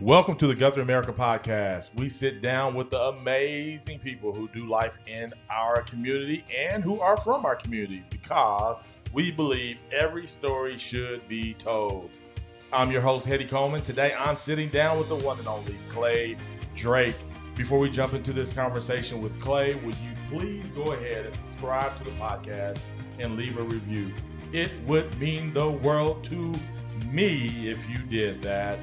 Welcome to the GuthrieAmerica podcast. We sit down with the amazing people who do life in our community and who are from our community because we believe every story should be told. I'm your host, Hetty Coleman. Today, I'm sitting down with the one and only Clay Drake. Before we jump into this conversation with Clay, would you please go ahead and subscribe to the podcast and leave a review? It would mean the world to me if you did that.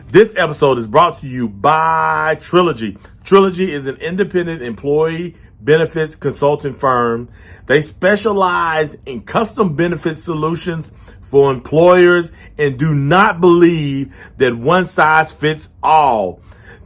This episode is brought to you by Trilogy. Trilogy is an independent employee benefits consulting firm. They specialize in custom benefit solutions for employers and do not believe that one size fits all.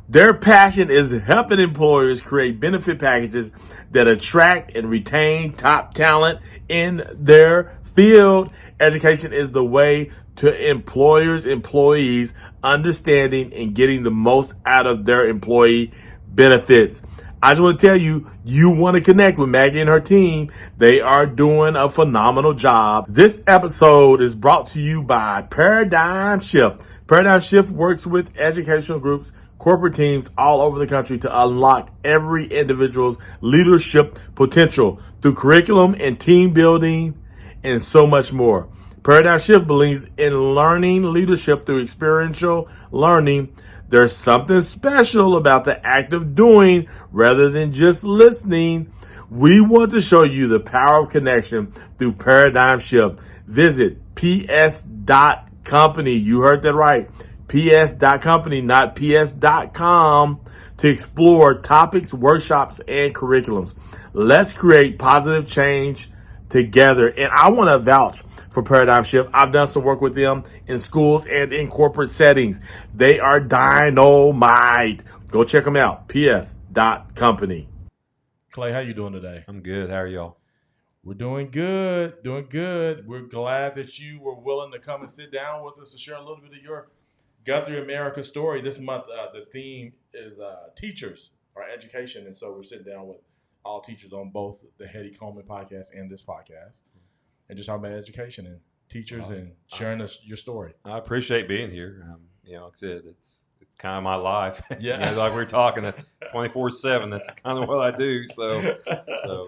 Their passion is helping employers create benefit packages that attract and retain top talent in their field. Education is the way to employees understanding and getting the most out of their employee benefits. I just want to tell you, you want to connect with Maggie and her team. They are doing a phenomenal job. This episode is brought to you by Paradigm Shift. Paradigm Shift works with educational groups, corporate teams all over the country to unlock every individual's leadership potential through curriculum and team building and so much more. Paradigm Shift believes in learning leadership through experiential learning. There's something special about the act of doing rather than just listening. We want to show you the power of connection through Paradigm Shift. Visit ps.company. You heard that right. ps.company, not ps.com, to explore topics, workshops, and curriculums. Let's create positive change together. And I want to vouch for Paradigm Shift. I've done some work with them in schools and in corporate settings. They are dynamite. Go check them out. ps.company. Clay, how you doing today? I'm good. How are y'all? We're doing good. We're glad that you were willing to come and sit down with us to share a little bit of your GuthrieAmerica story. This month, the theme is teachers or education. And so we're sitting down with all teachers on both the Hetty Coleman podcast and this podcast, and just talking about education and teachers and sharing your story. I appreciate being here. Like I said, it's kind of my life. Yeah, like we're talking 24/7. That's kind of what I do. So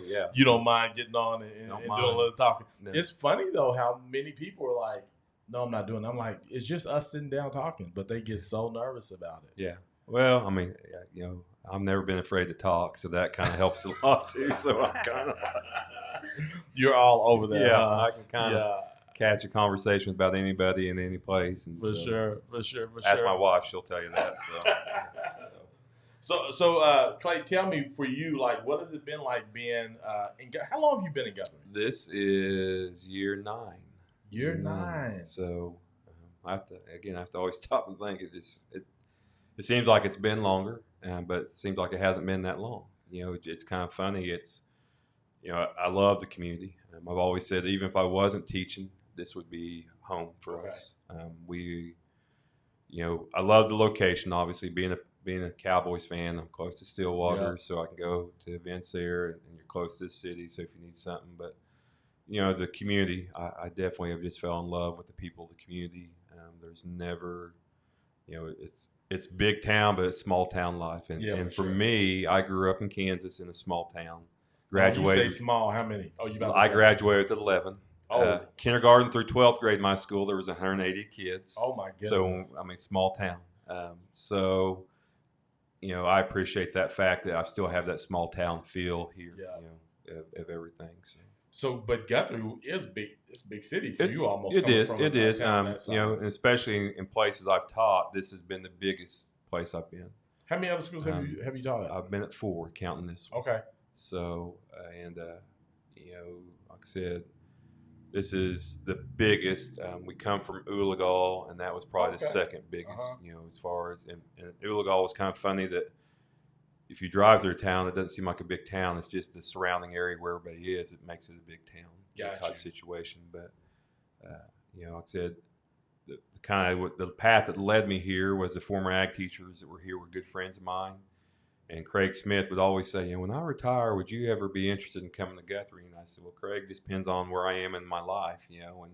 yeah. You don't mind getting on and doing a little talking. No. It's funny though how many people are like, "No, I'm not doing it." I'm like, it's just us sitting down talking, but they get so nervous about it. Yeah. Well, I mean, I've never been afraid to talk, so that kind of helps a lot too. So I'm kind of you're all over that. Yeah, I can kind of catch a conversation about anybody in any place. And for sure. Ask my wife; she'll tell you that. So, Clay, tell me, for you, like, what has it been like being how long have you been in Guthrie? This is year 9. Year 9. So I have to always stop and think. It seems like it's been longer, but it seems like it hasn't been that long. It's kind of funny. I love the community. I've always said, even if I wasn't teaching, this would be home for us. I love the location. Obviously, being a Cowboys fan, I'm close to Stillwater, so I can go to events there, and you're close to the city, so if you need something. But the community, I definitely have just fell in love with the people of the community. There's never, it's big town, but it's small town life. And for me, I grew up in Kansas in a small town. Graduated. You say small, how many? I graduated with 11. Kindergarten through 12th grade in my school, there was 180 kids. Oh, my goodness. So, small town. I appreciate that fact that I still have that small town feel here, of everything. But Guthrie is big. It's a big city for you almost. It is. Especially in places I've taught, this has been the biggest place I've been. How many other schools have you taught at? I've been at 4, counting this one. Okay. So, like I said, this is the biggest. We come from Oologah, and that was probably the second biggest, as far as, and Oologah was kind of funny that if you drive through town, it doesn't seem like a big town. It's just the surrounding area where everybody is. It makes it a big town type situation. But, like I said, the path that led me here was the former ag teachers that were here were good friends of mine. And Craig Smith would always say, when I retire, would you ever be interested in coming to Guthrie? And I said, well, Craig, just depends on where I am in my life, and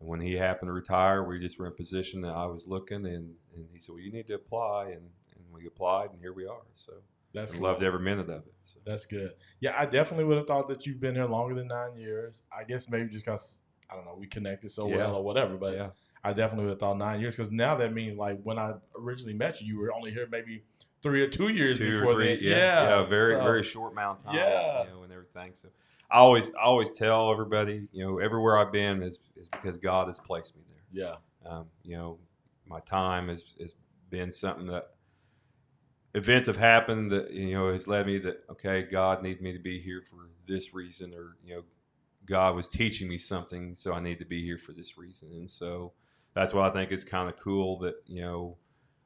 And when he happened to retire, we just were in a position that I was looking, and he said, well, you need to apply. And we applied, and here we are. So That's I cool. loved every minute of it. So. That's good. Yeah, I definitely would have thought that you've been here longer than 9 years. I guess maybe just because, I don't know, we connected so well or whatever. But I definitely would have thought 9 years, because now that means, like, when I originally met you, you were only here maybe 3 or 2 years before that. Yeah, very short amount of time. Yeah. And everything. So I always tell everybody, everywhere I've been is because God has placed me there. Yeah. My time has been something that events have happened that, has led me that, okay, God needs me to be here for this reason, or, God was teaching me something, so I need to be here for this reason. And so that's why I think it's kind of cool that,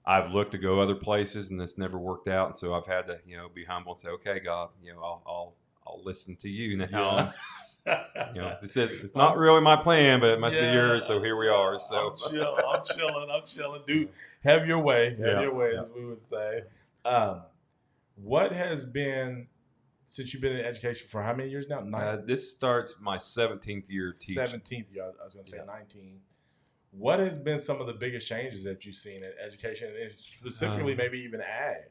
I've looked to go other places and it's never worked out. And so I've had to, be humble and say, okay, God, I'll listen to you now. Yeah. It's not really my plan, but it must be yours. So here we are. So I'm chilling. Dude, have your way. As we would say. What has been, since you've been in education for how many years now? This starts my 17th year teaching. 17th year. I was going to say 19. What has been some of the biggest changes that you've seen in education, and specifically maybe even ag?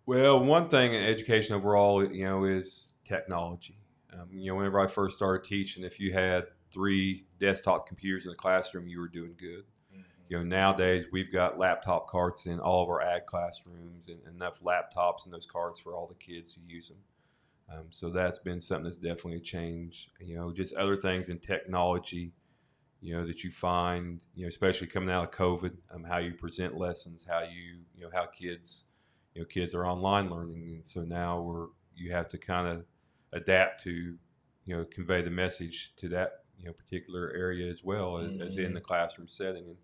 Well, one thing in education overall, is technology. Whenever I first started teaching, if you had 3 desktop computers in the classroom, you were doing good. Mm-hmm. Nowadays we've got laptop carts in all of our ag classrooms, and enough laptops in those carts for all the kids who use them. So that's been something that's definitely a change. Just other things in technology, that you find, especially coming out of COVID, how you present lessons, how how kids are online learning. And so now you have to kind of adapt to, convey the message to that, particular area as well as in the classroom setting. And,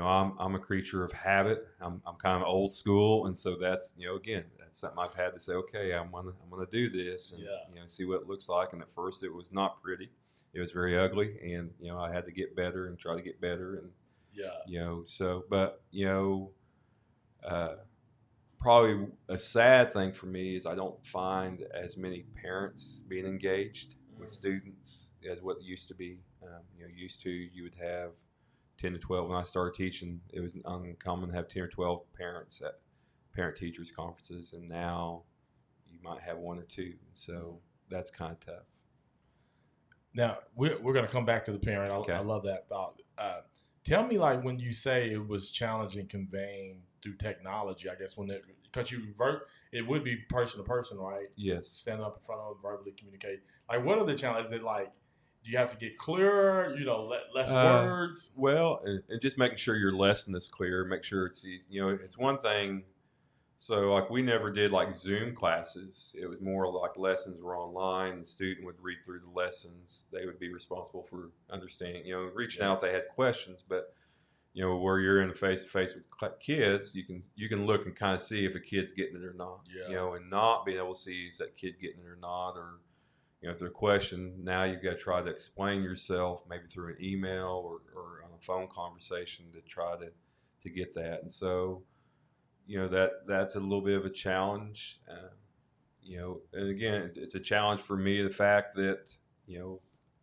I'm a creature of habit. I'm kind of old school. And so that's, again, that's something I've had to say, okay, I'm going to do this and, see what it looks like. And at first it was not pretty. It was very ugly, and, I had to get better and try to get better. And, probably a sad thing for me is I don't find as many parents being engaged with students as what used to be. You would have 10 to 12. When I started teaching, it was uncommon to have 10 or 12 parents at parent-teachers conferences, and now you might have 1 or 2. So that's kind of tough. Now, we're going to come back to the parent. I love that thought. Tell me, like, when you say it was challenging conveying through technology, I guess because it would be person to person, right? Yes. Standing up in front of them, verbally communicate. Like, what are the challenges? Is it like, do you have to get clearer, less words? Well, and just making sure your lesson is clear, make sure it's easy. It's one thing. So, like, we never did like Zoom classes. It was more like lessons were online. The student would read through the lessons. They would be responsible for understanding, reaching out if they had questions. But, where you're in face-to-face with kids, you can look and kind of see if a kid's getting it or not. And not being able to see is that kid getting it or not, or if they're questioned, now you've got to try to explain yourself, maybe through an email or on a phone conversation to try to get that. And so, that's a little bit of a challenge. And again, it's a challenge for me, the fact that,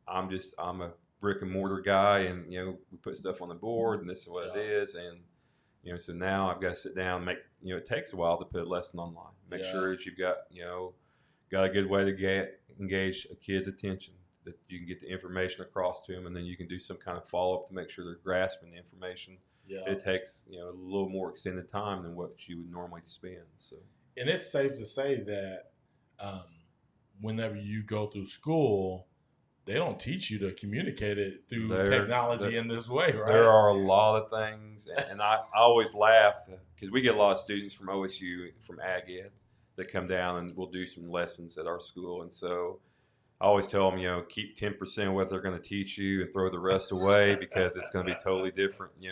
I'm a brick and mortar guy, and, we put stuff on the board and this is what it is. And, so now I've got to sit down and it takes a while to put a lesson online. Make sure that you've got, got a good way to engage a kid's attention, that you can get the information across to them, and then you can do some kind of follow-up to make sure they're grasping the information. It takes, a little more extended time than what you would normally spend. So, and it's safe to say that whenever you go through school, they don't teach you to communicate it through technology in this way, right? There are a lot of things, and I always laugh because we get a lot of students from OSU, from Ag Ed, that come down and we'll do some lessons at our school. And so I always tell them, keep 10% of what they're going to teach you and throw the rest away, because it's going to be totally different. Do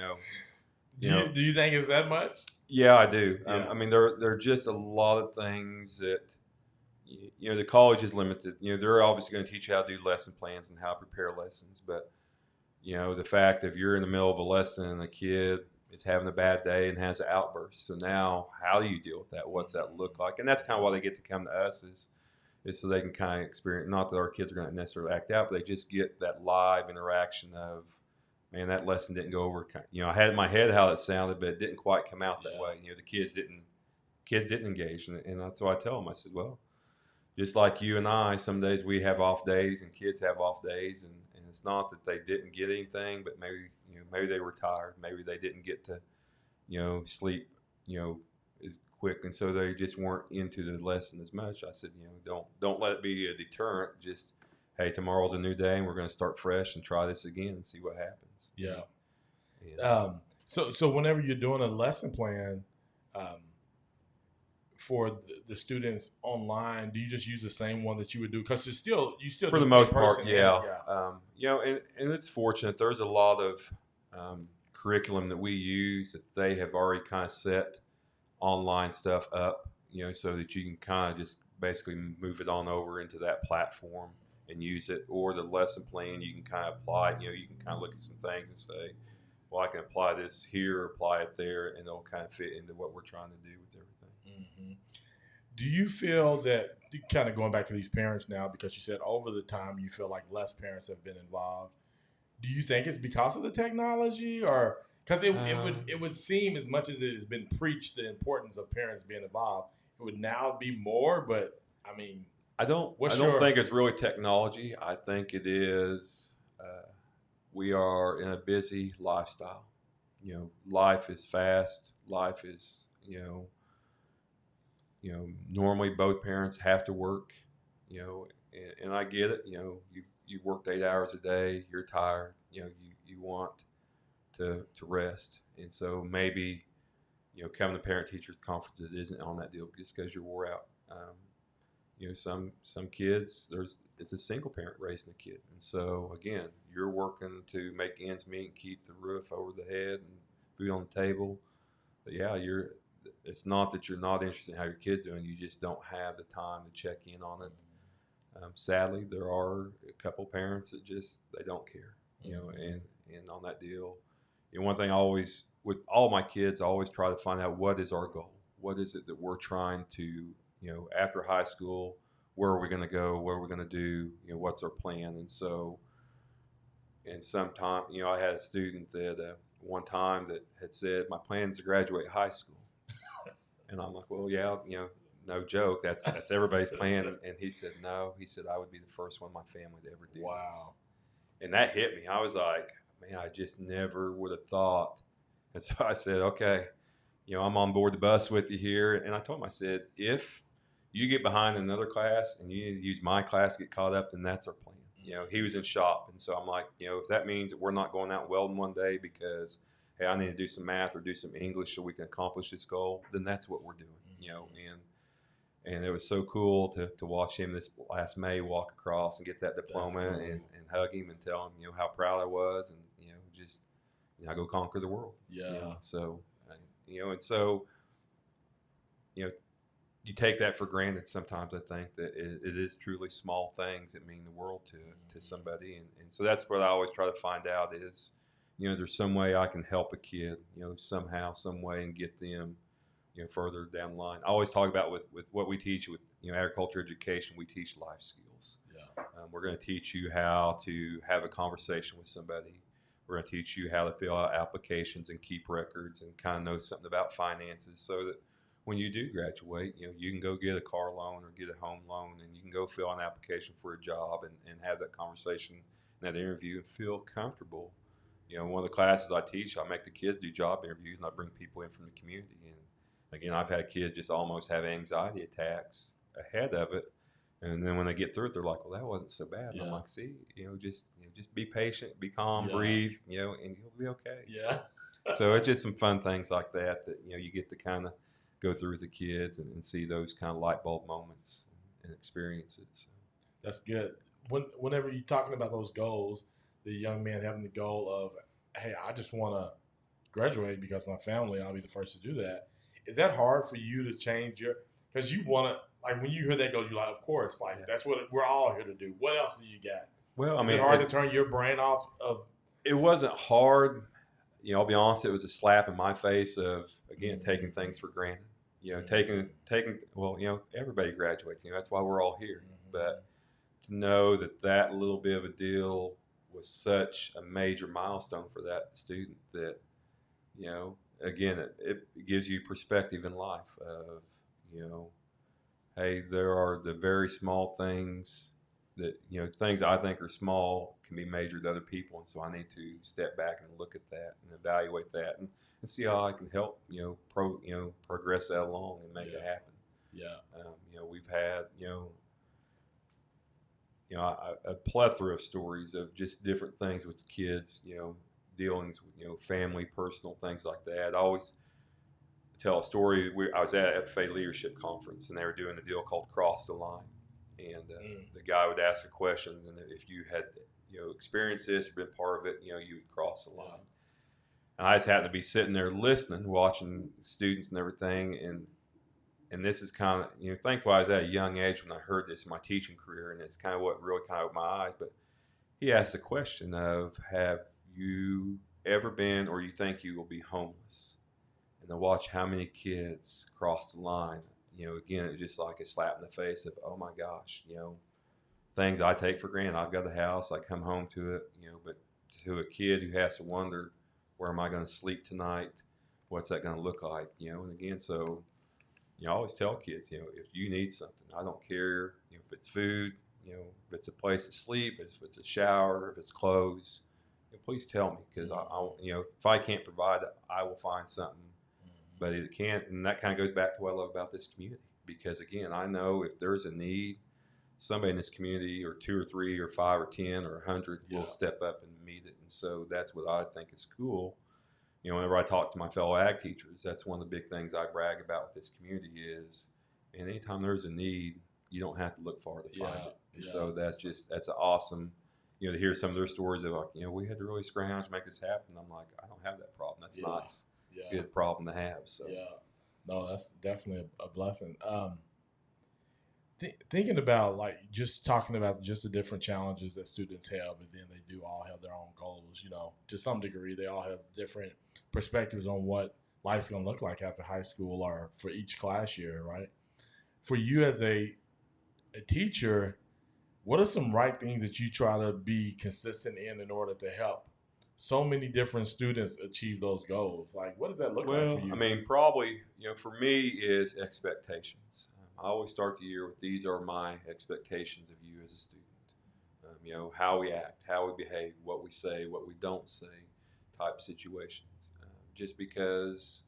you think it's that much? Yeah, I do. Yeah. There are just a lot of things that, the college is limited. They're obviously going to teach you how to do lesson plans and how to prepare lessons. But, the fact if you're in the middle of a lesson and a kid is having a bad day and has an outburst. So now how do you deal with that? What's that look like? And that's kind of why they get to come to us is so they can kind of experience, not that our kids are going to necessarily act out, but they just get that live interaction of, man, that lesson didn't go over. You know, I had in my head how it sounded, but it didn't quite come out that way. You know, the kids didn't engage, and that's what I tell them. I said, well, just like you and I, some days we have off days, and kids have off days, and it's not that they didn't get anything, but maybe they were tired, maybe they didn't get to sleep as quick, and so they just weren't into the lesson as much. I said, don't let it be a deterrent. Just, hey, tomorrow's a new day, and we're going to start fresh and try this again and see what happens. Yeah. So whenever you're doing a lesson plan for the students online, do you just use the same one that you would do? Because you still for the most part, yeah. And it's fortunate. There's a lot of curriculum that we use that they have already kind of set online stuff up, so that you can kind of just basically move it on over into that platform and use it. Or the lesson plan, you can kind of apply it. You can kind of look at some things and say, well, I can apply this here, apply it there, and it'll kind of fit into what we're trying to do with everything. Mm-hmm. Do you feel that, kind of going back to these parents now, because you said over the time you feel like less parents have been involved, do you think it's because of the technology, or because it would seem, as much as it has been preached the importance of parents being involved, it would now be more? But I mean, I don't think it's really technology. I think it is we are in a busy lifestyle. Life is fast. Life is normally both parents have to work. And I get it. You've worked 8 hours a day. You're tired. You want to rest, and so maybe coming to parent teachers conferences isn't on that deal just because you're wore out. Some kids, it's a single parent raising a kid, and so again, you're working to make ends meet and keep the roof over the head and food on the table. But yeah, it's not that you're not interested in how your kid's doing. You just don't have the time to check in on it. Sadly, there are a couple parents that just they don't care. And on that deal, one thing I always, with all my kids, I always try to find out what is our goal. What is it that we're trying to, after high school, where are we going to go? What are we going to do? What's our plan? And so, and sometime, I had a student that one time that had said, my plan is to graduate high school. And I'm like, well, yeah, no joke. That's everybody's plan. And he said, no. He said, I would be the first one in my family to ever do this. And that hit me. I was like, man, I just never would have thought. And so I said, okay, I'm on board the bus with you here. And I told him, I said, if you get behind another class and you need to use my class to get caught up, then that's our plan. He was in shop. And so I'm like, if that means that we're not going out welding one day because, hey, I need to do some math or do some English so we can accomplish this goal, then that's what we're doing, And it was so cool to watch him this last May walk across and get that diploma and hug him and tell him, how proud I was, and, just, I go conquer the world. Yeah. So, and so, you take that for granted sometimes. I think that it is truly small things that mean the world to somebody. And so that's what I always try to find out is, there's some way I can help a kid, somehow, some way, and get them, further down the line. I always talk about with what we teach with, agriculture education, we teach life skills. Yeah. We're going to teach you how to have a conversation with somebody. We're going to teach you how to fill out applications and keep records and kind of know something about finances so that when you do graduate, you can go get a car loan or get a home loan, and you can go fill an application for a job and have that conversation, that interview, and feel comfortable. One of the classes I teach, I make the kids do job interviews, and I bring people in from the community. And again, I've had kids just almost have anxiety attacks ahead of it. And then when they get through it, they're like, well, that wasn't so bad. And I'm like, see, just be patient, be calm, breathe, and you'll be okay. Yeah. So it's just some fun things like that you get to kind of go through with the kids and see those kind of light bulb moments and experiences. So. That's good. Whenever you're talking about those goals, the young man having the goal of, hey, I just want to graduate because my family, I'll be the first to do that. Is that hard for you to change because you want to, like, when you hear that goal, you're like, of course, like, that's what we're all here to do. What else do you got? Well, Is it hard to turn your brain off of? It wasn't hard. I'll be honest, it was a slap in my face of, again, taking things for granted. Everybody graduates. That's why we're all here. Mm-hmm. But to know that little bit of a deal was such a major milestone for that student that, again, it gives you perspective in life of, hey, there are the very small things that, things I think are small can be major to other people. And so I need to step back and look at that and evaluate that and see how I can help, progress that along and make it happen. Yeah. We've had, a plethora of stories of just different things with kids, dealings with, family, personal things like that. I always tell a story. I was at a FFA leadership conference, and they were doing a deal called Cross the Line. And the guy would ask a question, and if you had, experienced this or been part of it, you would cross the line. And I just happened to be sitting there listening, watching students and everything, and this is kind of, thankfully I was at a young age when I heard this in my teaching career, and it's kind of what really kind of opened my eyes. But he asked the question of, have you ever been or you think you will be homeless? And to watch how many kids cross the line, again, it's just like a slap in the face of, oh my gosh, things I take for granted. I've got a house, I come home to it, but to a kid who has to wonder, where am I going to sleep tonight? What's that going to look like? And again, so, I always tell kids, if you need something, I don't care, if it's food, if it's a place to sleep, if it's a shower, if it's clothes, please tell me, because if I can't provide it, I will find something. But it can't, and that kind of goes back to what I love about this community. Because again, I know if there's a need, somebody in this community, or 2 or 3 or 5 or 10 or 100 will step up and meet it. And so that's what I think is cool. Whenever I talk to my fellow ag teachers, that's one of the big things I brag about with this community is, and anytime there's a need, you don't have to look far to find it. And so that's an awesome, to hear some of their stories of, like, we had to really scrounge to make this happen. I'm like, I don't have that problem. That's nice. Good problem to have. So no, that's definitely a blessing. Thinking about, like, just talking about just the different challenges that students have, and then they do all have their own goals. To some degree, they all have different perspectives on what life's going to look like after high school or for each class year, right? For you as a teacher, what are some right things that you try to be consistent in order to help so many different students achieve those goals? Like, what does that look like for you? I mean, probably, for me is expectations. I always start the year with, these are my expectations of you as a student. How we act, how we behave, what we say, what we don't say, type situations. Just because,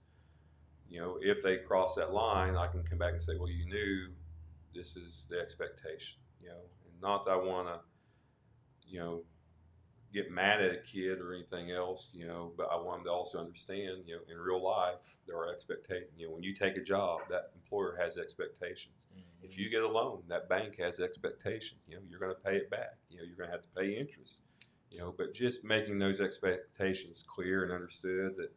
if they cross that line, I can come back and say, well, you knew this is the expectation, and not that I want to, get mad at a kid or anything else, but I want them to also understand, in real life, there are expectations. When you take a job, that employer has expectations. Mm-hmm. If you get a loan, that bank has expectations. You're going to pay it back. You're going to have to pay interest. But just making those expectations clear and understood that,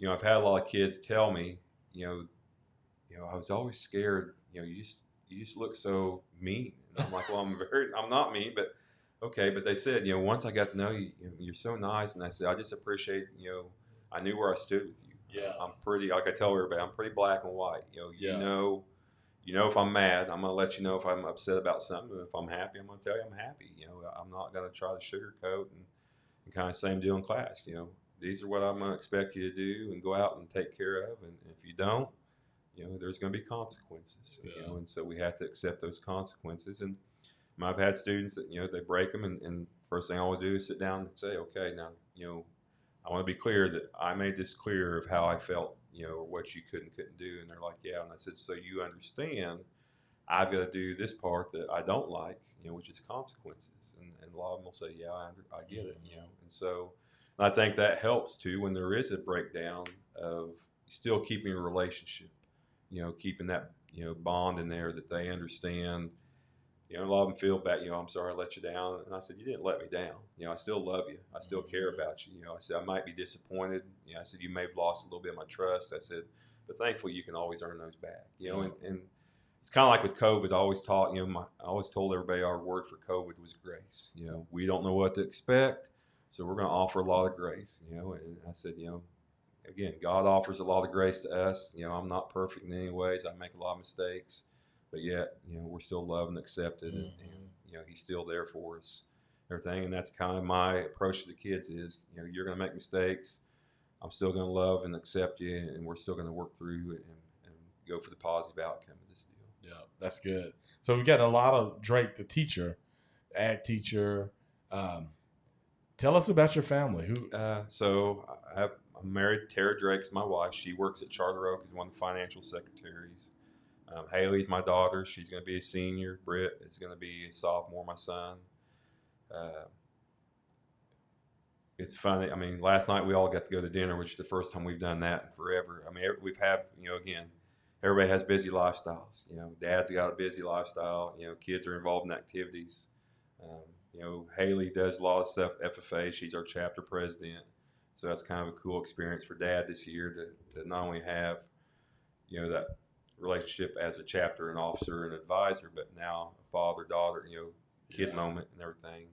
I've had a lot of kids tell me, I was always scared. You just look so mean. And I'm like, well, I'm not mean, but okay. But they said, once I got to know you, you're so nice. And I said, I just appreciate, I knew where I stood with you. Yeah. I'm pretty, like I tell everybody, I'm pretty black and white. You know, if I'm mad, I'm going to let you know if I'm upset about something. And if I'm happy, I'm going to tell you I'm happy. I'm not going to try to sugarcoat and kind of same deal in class. These are what I'm going to expect you to do and go out and take care of. And if you don't, there's going to be consequences. And so we have to accept those consequences. And I've had students that, they break them. And first thing I want to do is sit down and say, okay, now, I want to be clear that I made this clear of how I felt, or what you couldn't do. And they're like, yeah. And I said, so you understand I've got to do this part that I don't like, which is consequences. And a lot of them will say, yeah, I get it, And so I think that helps too when there is a breakdown of still keeping a relationship, keeping that, bond in there that they understand. A lot of them feel bad, I'm sorry I let you down. And I said, you didn't let me down. I still love you. I still care about you. I said, I might be disappointed. I said, you may have lost a little bit of my trust. I said, but thankfully you can always earn those back, and it's kind of like with COVID. I always taught, I always told everybody our word for COVID was grace. We don't know what to expect, so we're going to offer a lot of grace, and I said, again, God offers a lot of grace to us. I'm not perfect in any ways. I make a lot of mistakes. But yet, we're still loved and accepted, and He's still there for us. everything. And that's kind of my approach to the kids is, you're going to make mistakes. I'm still going to love and accept you, and we're still going to work through it and go for the positive outcome of this deal. Yeah, that's good. So we got a lot of Drake, the teacher, ag teacher. Tell us about your family. So I'm married. Tara Drake's my wife. She works at Charter Oak as one of the financial secretaries. Haley's my daughter. She's going to be a senior. Britt is going to be a sophomore, my son. It's funny. I mean, last night we all got to go to dinner, which is the first time we've done that in forever. I mean, again, everybody has busy lifestyles. Dad's got a busy lifestyle. Kids are involved in activities. Haley does a lot of stuff, FFA. She's our chapter president. So that's kind of a cool experience for Dad this year to not only have, that relationship as a chapter and officer and advisor, but now father, daughter, kid moment and everything.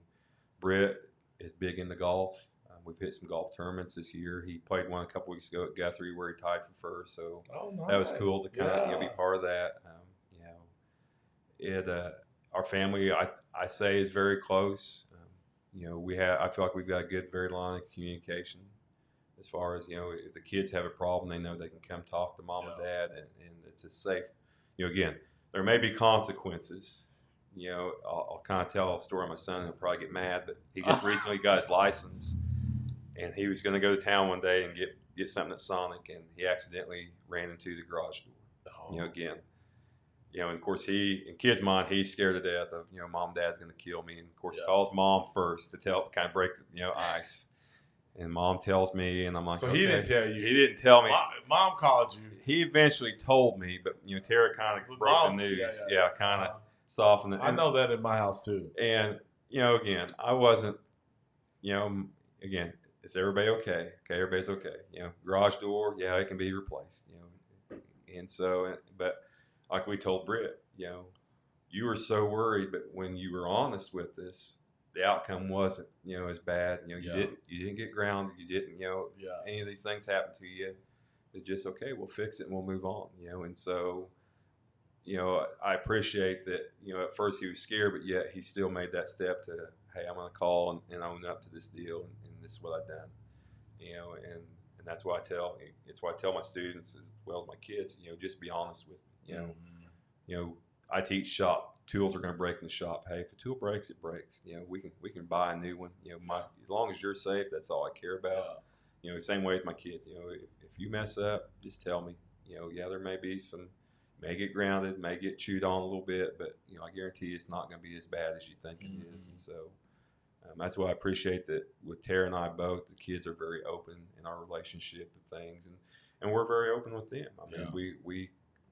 Britt is big into golf. We've hit some golf tournaments this year. He played one a couple weeks ago at Guthrie where he tied for first. So nice. That was cool to kind of be part of that. Our family, I say, is very close. I feel like we've got a good, very line of communication. As far as if the kids have a problem, they know they can come talk to mom and dad, and it's a safe. Again, there may be consequences. I'll kind of tell a story of my son. He'll probably get mad, but he just recently got his license, and he was going to go to town one day and get something at Sonic, and he accidentally ran into the garage door. Again. And of course, in kid's mind, he's scared to death of, mom, dad's going to kill me. And of course, calls mom first to kind of break the, ice. And mom tells me, and I'm like, so he didn't tell you. He didn't tell me. Mom called you. He eventually told me, but, Tara kind of broke the news. Yeah, kind of softened it. I know that in my house too. And, again, I wasn't, again, is everybody okay? Okay, everybody's okay. Garage door, it can be replaced, And so, but like we told Britt, you were so worried, but when you were honest with us, the outcome wasn't, as bad. You didn't get grounded. You didn't, any of these things happen to you. It's just, okay, we'll fix it and we'll move on, And so, I appreciate that, at first he was scared, but yet he still made that step to, hey, I'm going to call and own up to this deal. And this is what I've done, and that's why it's why I tell my students as well as my kids, just be honest with me. I teach shop. Tools are going to break in the shop. Hey, if a tool breaks, it breaks. We can buy a new one. As long as you're safe, that's all I care about. Same way with my kids. If you mess up, just tell me. There may be may get grounded, may get chewed on a little bit, but I guarantee you it's not going to be as bad as you think it is. And so that's why I appreciate that with Tara and I both. The kids are very open in our relationship with things, and we're very open with them. I mean,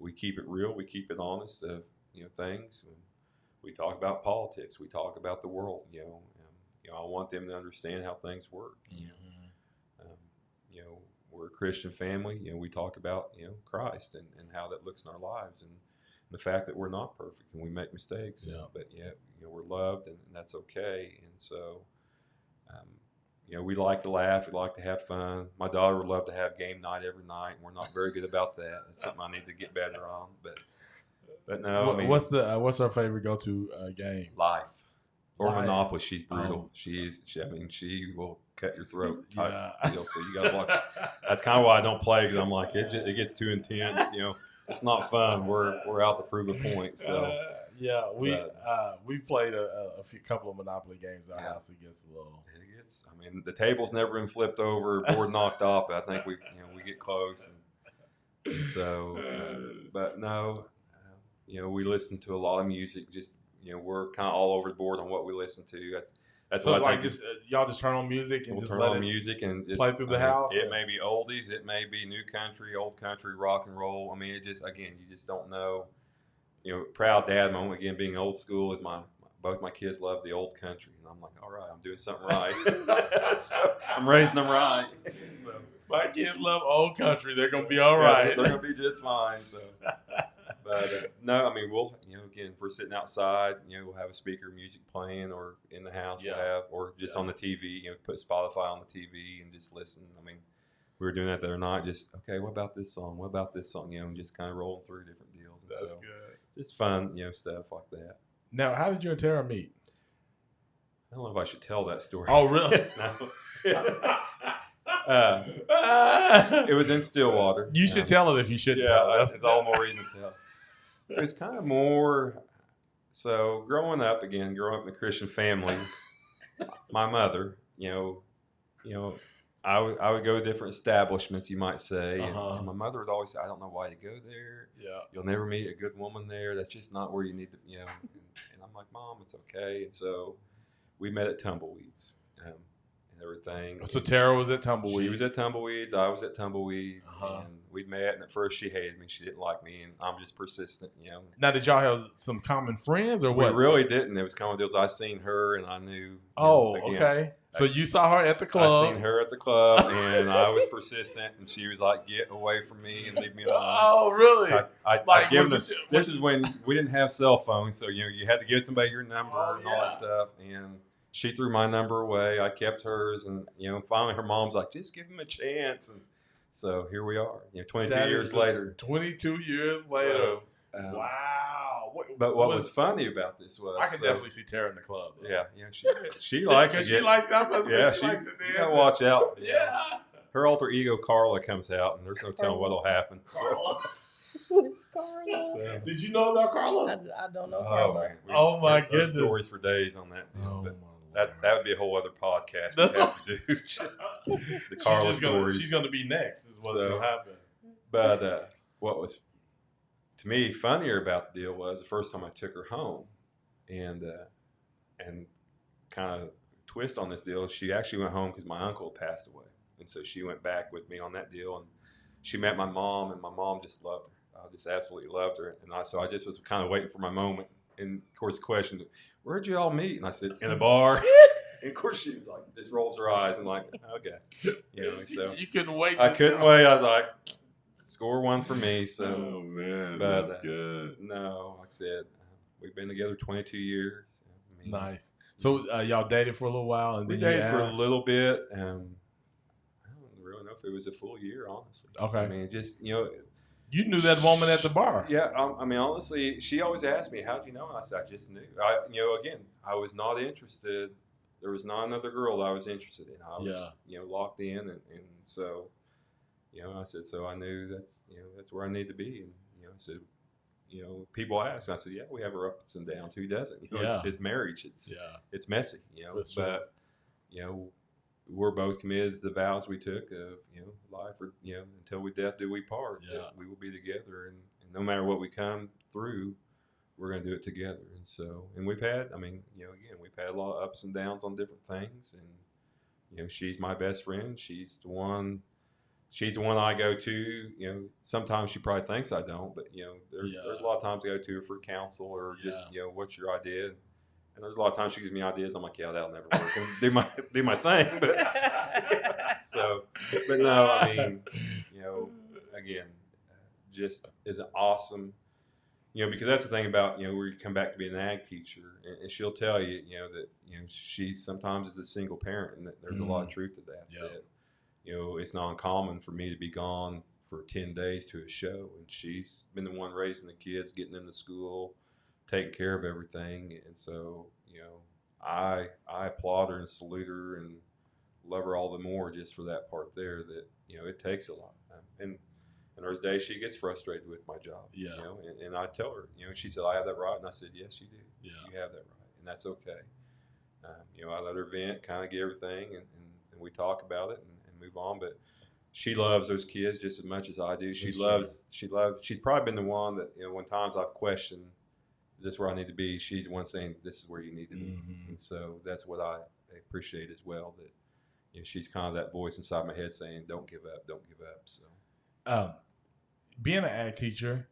we keep it real. We keep it honest of, things. We talk about politics. We talk about the world, I want them to understand how things work. We're a Christian family. We talk about, Christ and how that looks in our lives and the fact that we're not perfect and we make mistakes. But we're loved and that's okay. And so, we like to laugh. We like to have fun. My daughter would love to have game night every night, and we're not very good about that. It's something I need to get better on. But no. What's our favorite go-to game? Life or Monopoly. She's brutal. She will cut your throat. So you got to watch. That's kind of why I don't play, because I'm like it gets too intense. It's not fun. We're out to prove a point. So. We played a couple of Monopoly games at our house. It gets a little. The table's never been flipped over, board knocked off. But I think we get close. And so, but no, we listen to a lot of music. Just we're kind of all over the board on what we listen to. That's so what I think. Y'all just turn on music and we'll just turn let on it music and just play through the house. It may be oldies, it may be new country, old country, rock and roll. It just you just don't know. Proud dad moment again. Being old school is both my kids love the old country, and I'm like, all right, I'm doing something right. So I'm raising them right. So, my kids love old country. They're gonna be all right. They're gonna be just fine. So, but no, we'll again, if we're sitting outside, we'll have a speaker music playing, or in the house we'll have, or just on the TV. Put Spotify on the TV and just listen. We were doing that the other night. Just okay, what about this song? What about this song? And just kind of rolling through different deals. That's good. Just fun, stuff like that. Now, how did you and Tara meet? don't know if I should tell that story. Oh, really? No. It was in Stillwater. You should tell it if you shouldn't tell it. It's all the more reason to tell. It was kind of more. So growing up in a Christian family, my mother, I would go to different establishments, you might say, and my mother would always say, "I don't know why you go there. Yeah, you'll never meet a good woman there. That's just not where you need to." And I'm like, "Mom, it's okay." And so we met at Tumbleweeds. And everything. So Tara was at Tumbleweeds. She was at Tumbleweeds. I was at Tumbleweeds, and we met. And at first, she hated me. She didn't like me, and I'm just persistent. Now, did y'all have some common friends, or what? We really didn't. It was common deals. I seen her, and I knew. Okay. So you saw her at the club. I seen her at the club, and I was persistent, and she was like, "Get away from me and leave me alone." Oh, really? I give them. This is when we didn't have cell phones, so you had to give somebody your number and all that stuff, and. She threw my number away. I kept hers, and finally her mom's like, "Just give him a chance." And so here we are. 22 years later. 22 years later. Wow. But what was funny about this was I can definitely see Tara in the club. Though. Yeah, she likes it. She likes it. She likes it. You gotta watch out. Yeah. Her alter ego Carla comes out, and there's no telling what'll happen. Carla. Who's Carla? Did you know about Carla? I don't know Carla. Oh my goodness. Stories for days on that. That would be a whole other podcast. That's have to do. Just the Carla stories. She's going to be next. Is what's going to happen. But what was to me funnier about the deal was the first time I took her home, and kind of twist on this deal. She actually went home because my uncle had passed away, and so she went back with me on that deal, and she met my mom, and my mom just loved her. I just absolutely loved her, and so I just was kind of waiting for my moment. And of course, the question, "Where'd you all meet?" And I said, "In a bar." And of course, she was like, just rolls her eyes and like, "Okay," So you couldn't wait. I couldn't wait. I was like, "Score one for me." So, oh man, but, that's good. No, like I said, we've been together 22 years. Nice. So y'all dated for a little while, and we then dated for a little bit. I don't really know if it was a full year, honestly. Okay. I mean, just You knew that woman at the bar. Yeah, I mean, honestly, she always asked me, "How'd you know?" And I said, "I just knew." Again, I was not interested. There was not another girl that I was interested in. I was, locked in, and so, I said, so I knew that's where I need to be. And so, people ask, and I said, "Yeah, we have our ups and downs. Who doesn't? It's marriage. It's messy. But we're both committed to the vows we took of, life or, until we death do we part. That we will be together. And no matter what we come through, we're going to do it together. And so, and we've had, we've had a lot of ups and downs on different things. And, she's my best friend. She's the one I go to. Sometimes she probably thinks I don't, but, there's a lot of times I go to her for counsel or just, what's your idea? And there's a lot of times she gives me ideas. I'm like, yeah, that'll never work. And do my thing, but but no, I mean, again, just is an awesome, because that's the thing about where you come back to be an ag teacher, and she'll tell you, that she sometimes is a single parent, and that there's a lot of truth to that. Yeah. That, it's not uncommon for me to be gone for 10 days to a show, and she's been the one raising the kids, getting them to school, taking care of everything. And so, I applaud her and salute her and love her all the more just for that part there that, it takes a lot. And there's days she gets frustrated with my job, and I tell her, she said, "I have that right." And I said, "Yes, you do. Yeah. You have that right. And that's okay." I let her vent, kind of get everything, and we talk about it and move on. But she loves those kids just as much as I do. She's probably been the one that, when times I've questioned, is this where I need to be? She's the one saying, "This is where you need to be." Mm-hmm. And so that's what I appreciate as well, that she's kind of that voice inside my head saying, "Don't give up, don't give up." So, being an ag teacher,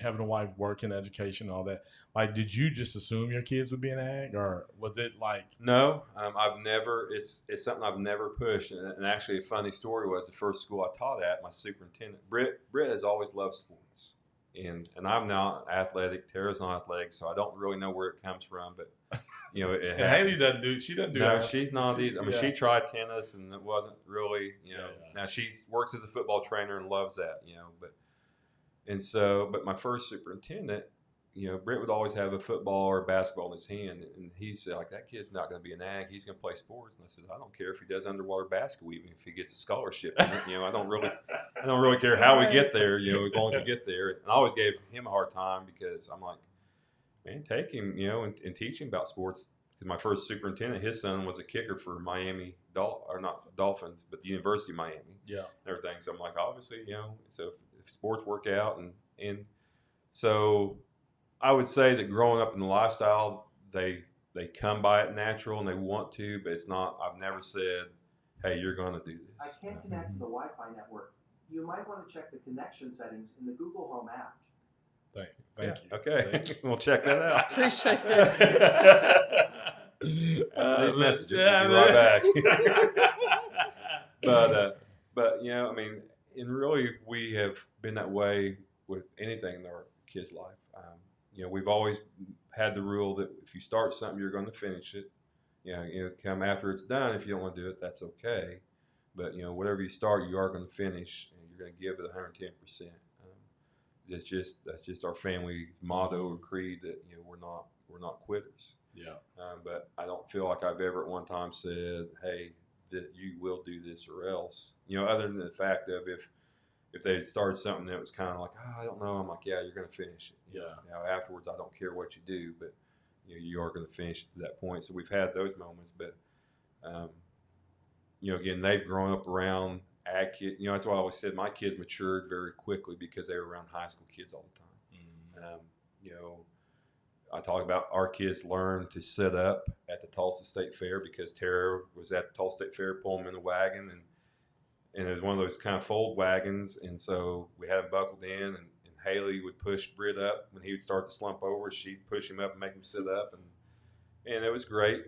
having a wife, work in education, all that, like, did you just assume your kids would be an ag, or was it like? No, I've never. It's something I've never pushed. And actually, a funny story was the first school I taught at, my superintendent, Britt has always loved sports. And I'm not athletic. Tara's not athletic, so I don't really know where it comes from. But and Haley doesn't do. She doesn't do. No, she's not either. I mean, she tried tennis, and it wasn't really. Now she works as a football trainer and loves that. But my first superintendent, Britt would always have a football or a basketball in his hand, and he said, like, that kid's not going to be an ag. He's going to play sports. And I said, I don't care if he does underwater basket weaving, if he gets a scholarship. I don't really care how we get there. As long as we get there. And I always gave him a hard time because I'm like, man, take him, and teach him about sports. Because my first superintendent, his son was a kicker for Miami, or not Dolphins, but the University of Miami. Yeah, and everything. So I'm like, obviously, so if sports work out, and so. I would say that growing up in the lifestyle, they come by it natural and they want to, but it's not. I've never said, "Hey, you're going to do I this." can't connect to the Wi-Fi network. You might want to check the connection settings in the Google Home app. Thank you. Okay, Thank you. we'll check that out. Appreciate that. After these messages, we'll be right back. but and really, we have been that way with anything in our kids' life. We've always had the rule that if you start something, you're going to finish it. Come after it's done. If you don't want to do it, that's okay. But whatever you start, you are going to finish, and you're going to give it 110%. That's just our family motto or creed that we're not quitters. Yeah. But I don't feel like I've ever at one time said, "Hey, that you will do this or else." Other than the fact of if they started something that was kind of like, I don't know, I'm like, yeah, you're going to finish it. Yeah. Afterwards, I don't care what you do, but you are going to finish it to that point. So we've had those moments, but again, they've grown up around ag kids. That's why I always said my kids matured very quickly because they were around high school kids all the time. I talk about our kids learned to sit up at the Tulsa State Fair because Tara was at the Tulsa State Fair pulling them in the wagon, and it was one of those kind of fold wagons, and so we had him buckled in, and Haley would push Britt up when he would start to slump over. She'd push him up and make him sit up, and it was great.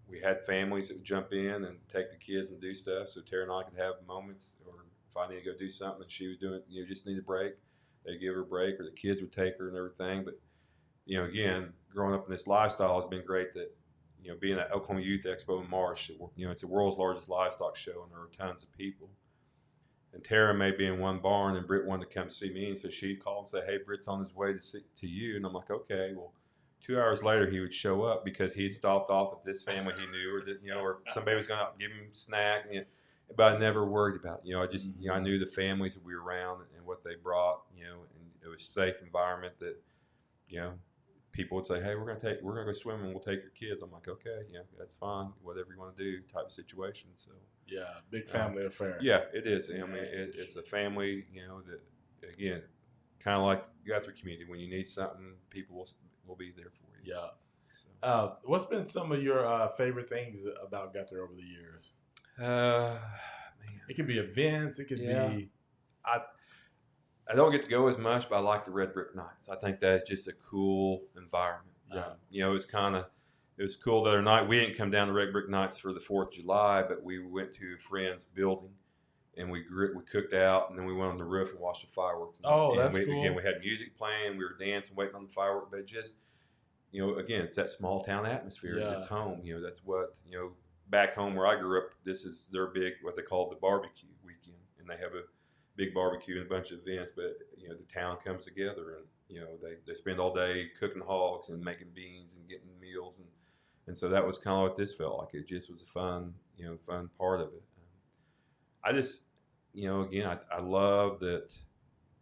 We had families that would jump in and take the kids and do stuff, so Tara and I could have moments, or if I need to go do something and she was doing, just need a break, they'd give her a break, or the kids would take her and everything. But again, growing up in this lifestyle has been great. That being at Oklahoma Youth Expo in March, it's the world's largest livestock show, and there are tons of people. And Tara may be in one barn, and Britt wanted to come see me, and so she'd call and say, "Hey, Britt's on his way to you," and I'm like, "Okay." Well, 2 hours later, he would show up because he'd stopped off at this family he knew, or somebody was going to give him a snack. But I never worried about it. I just I knew the families that we were around and what they brought. And it was a safe environment that people would say, "Hey, we're gonna go swimming. And we'll take your kids." I'm like, "Okay, that's fine. Whatever you want to do," type of situation. So yeah, big family affair. Yeah, it is. It's a family. That again, kind of like Guthrie community. When you need something, people will be there for you. Yeah. So. What's been some of your favorite things about Guthrie over the years? Man. It could be events. It could be. I don't get to go as much, but I like the Red Brick Nights. I think that's just a cool environment. Yeah. It was cool the other night. We didn't come down to Red Brick Nights for the 4th of July, but we went to a friend's building, and we cooked out, and then we went on the roof and watched the fireworks. That's cool. Again, we had music playing. We were dancing, waiting on the fireworks. But just, again, it's that small town atmosphere. Yeah. It's home. That's what, back home where I grew up, this is their big, what they call the barbecue weekend, and they have a big barbecue and a bunch of events, but the town comes together, and they spend all day cooking hogs and making beans and getting meals, and so that was kind of what this felt like. It just was a fun part of it. I just again, I love that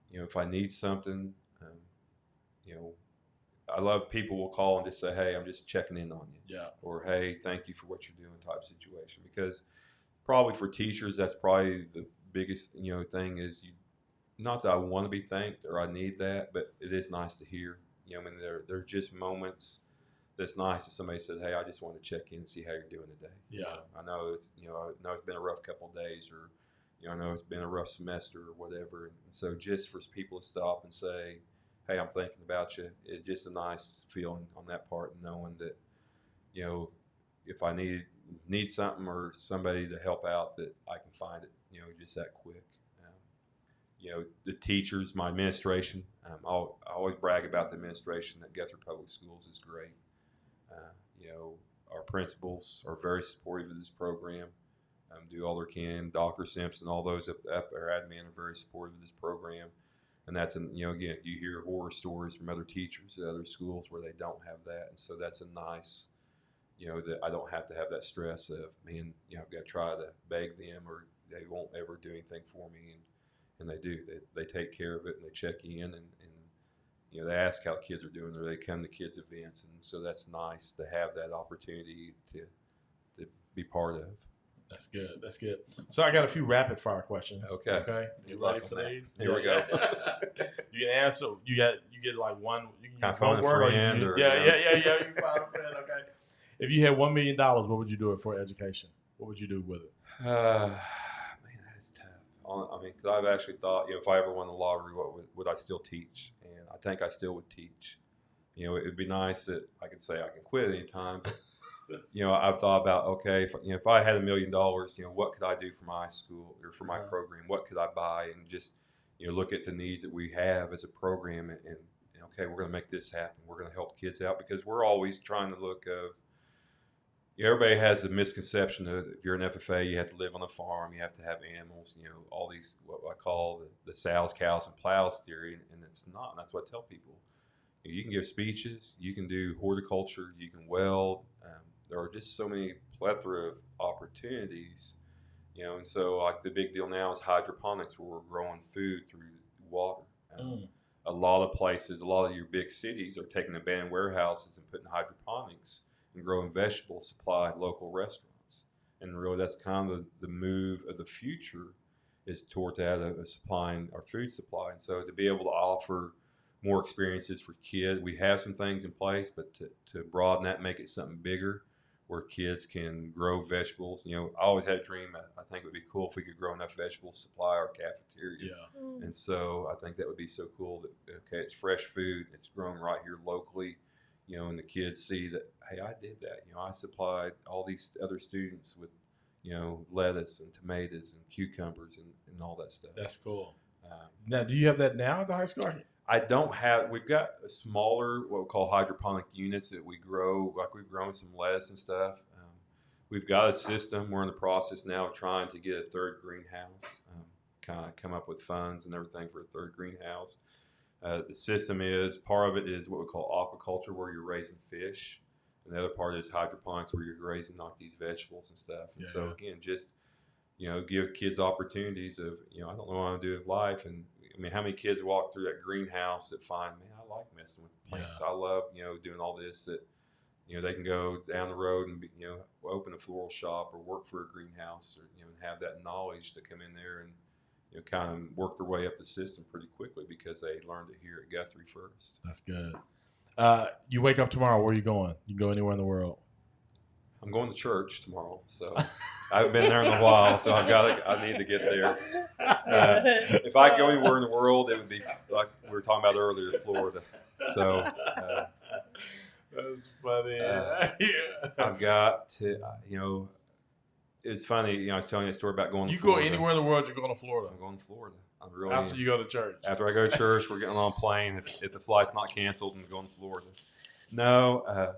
if I need something, I love people will call and just say, "Hey, I'm just checking in on you," or "Hey, thank you for what you're doing," type situation. Because probably for teachers, that's probably the biggest thing is not that I want to be thanked or I need that, but it is nice to hear. There are just moments that's nice that somebody said, "Hey, I just want to check in and see how you're doing today." Yeah. I know it's been a rough couple of days, or I know it's been a rough semester or whatever, and so just for people to stop and say, "Hey, I'm thinking about you," it's just a nice feeling on that part, knowing that if I need something or somebody to help out, that I can find it, just that quick. The teachers, my administration, I always brag about the administration at Guthrie Public Schools is great. Our principals are very supportive of this program, do all they can. Dr. Simpson, all those up our admin are very supportive of this program. And that's, again, you hear horror stories from other teachers at other schools where they don't have that. And so that's a nice, that I don't have to have that stress of, man, I've got to try to beg them or they won't ever do anything for me. And they do. They take care of it and they check in and they ask how kids are doing or they come to kids' events. And so that's nice to have that opportunity to be part of. That's good. That's good. So I got a few rapid fire questions. Okay. You ready for these? Here we go. You can answer. You get like one. You can Can I use phone one a word friend? You can phone a friend. Okay. If you had $1 million, what would you do it for education? What would you do with it? Man, that is tough. I mean, because I've actually thought, if I ever won the lottery, what would I still teach? And I think I still would teach. It'd be nice that I could say I can quit at any time. But, I've thought about, okay, if I had $1 million, what could I do for my school or for my program? What could I buy? And just, look at the needs that we have as a program and okay, we're going to make this happen. We're going to help kids out because we're always trying to look of, everybody has a misconception of if you're an FFA, you have to live on a farm, you have to have animals, all these, what I call the sows, cows, and plows theory, and it's not. And that's what I tell people. You can give speeches, you can do horticulture, you can weld. There are just so many plethora of opportunities, and so like the big deal now is hydroponics, where we're growing food through water. A lot of places, a lot of your big cities are taking abandoned warehouses and putting hydroponics and growing vegetables, supply local restaurants. And really that's kind of the move of the future is toward that of supplying our food supply. And so to be able to offer more experiences for kids, we have some things in place, but to broaden that, make it something bigger where kids can grow vegetables. I always had a dream. I think it would be cool if we could grow enough vegetables to supply our cafeteria. Yeah. And so I think that would be so cool that, okay, it's fresh food. It's grown right here locally, and the kids see that, hey, I did that. I supplied all these other students with, lettuce and tomatoes and cucumbers and all that stuff. That's cool. Now, do you have that now at the high school? I don't have. We've got a smaller, what we call hydroponic units that we grow. Like we've grown some lettuce and stuff. We've got a system. We're in the process now of trying to get a third greenhouse. Kind of come up with funds and everything for a third greenhouse. The system is, part of it is what we call aquaculture, where you're raising fish, and the other part is hydroponics, where you're raising like these vegetables and stuff. And so again, just give kids opportunities of I don't know what I want to do with life. And I mean, how many kids walk through that greenhouse that find, man, I like messing with plants. I love, doing all this, that, they can go down the road and, open a floral shop or work for a greenhouse or, and have that knowledge to come in there and, kind of work their way up the system pretty quickly because they learned it here at Guthrie first. That's good. You wake up tomorrow, where are you going? You can go anywhere in the world. I'm going to church tomorrow, so I haven't been there in a while, so I need to get there. If I go anywhere in the world, it would be like we were talking about earlier, Florida. So that's funny. I've got to, it's funny. I was telling you a story about going to You Florida. go anywhere in the world, you're going to Florida. I'm going to Florida. I'm really after you go to church. After I go to church, we're getting on a plane. If the flight's not canceled, I'm going to Florida. No,